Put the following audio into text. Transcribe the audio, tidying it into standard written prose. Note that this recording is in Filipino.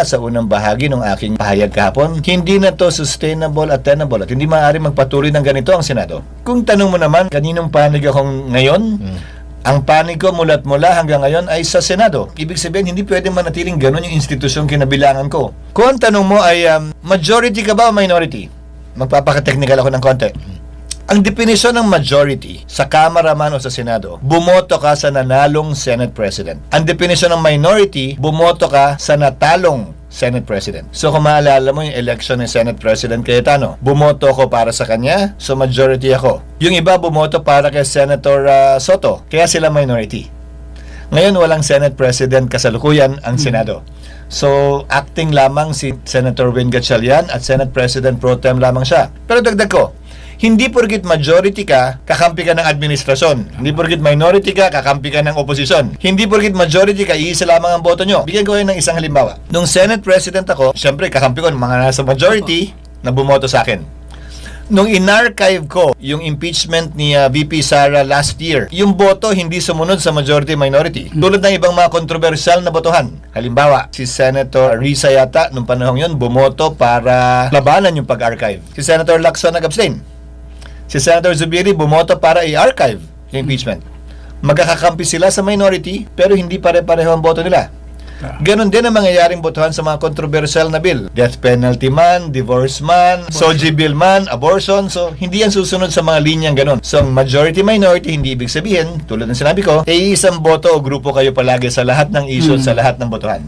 sa unang bahagi ng aking pahayag kahapon, hindi na to sustainable at tenable at hindi maaari magpatuloy ng ganito ang Senado. Kung tanong mo naman, kaninong panig akong ngayon? Ang panig ko mula't mula hanggang ngayon ay sa Senado. Ibig sabihin, hindi pwedeng manatiling ganun yung institusyong kinabilangan ko. Kung ang tanong mo ay, majority ka ba o minority? Magpapaka-technical ako ng konti. Ang definisyon ng majority sa Kamara man o sa Senado, bumoto ka sa nanalong Senate President. Ang definisyon ng minority, bumoto ka sa natalong Senate President. So kung maalala mo yung election ng Senate President Cayetano, bumoto ko para sa kanya, so majority ako. Yung iba bumoto para kay Senator Soto, kaya sila minority. Ngayon walang Senate President kasalukuyan ang Senado. So acting lamang si Senator Win Gatchalian at Senate President Pro Tem lamang siya. Pero dagdag ko, hindi porgit majority ka, kakampi ka ng administrasyon. Hindi porgit minority ka, kakampi ka ng oposisyon. Hindi porgit majority ka, iisa lamang ang boto nyo. Bigyan ko kayo ng isang halimbawa. Nung Senate President ako, syempre kakampi ko ng mga nasa majority na bumoto sa akin. Nung in-archive ko yung impeachment ni VP Sara last year, yung boto hindi sumunod sa majority-minority. Tulad ng ibang mga kontrobersyal na botohan. Halimbawa, si Senator Risa yata, nung panahon yun, bumoto para labanan yung pag-archive. Si Senator Lacson nag-abstain. Si Senator Zubiri bumoto para i-archive yung impeachment. Magkakakampi sila sa minority, pero hindi pare-pareho ang boto nila. Ganon din ang mangyayaring botohan sa mga controversial na bill. Death penalty man, divorce man, SOGI bill man, abortion. So, hindi yan susunod sa mga linyang ganon. So, majority-minority, hindi ibig sabihin, tulad ng sinabi ko, isang boto o grupo kayo palagi sa lahat ng issue, sa lahat ng botohan.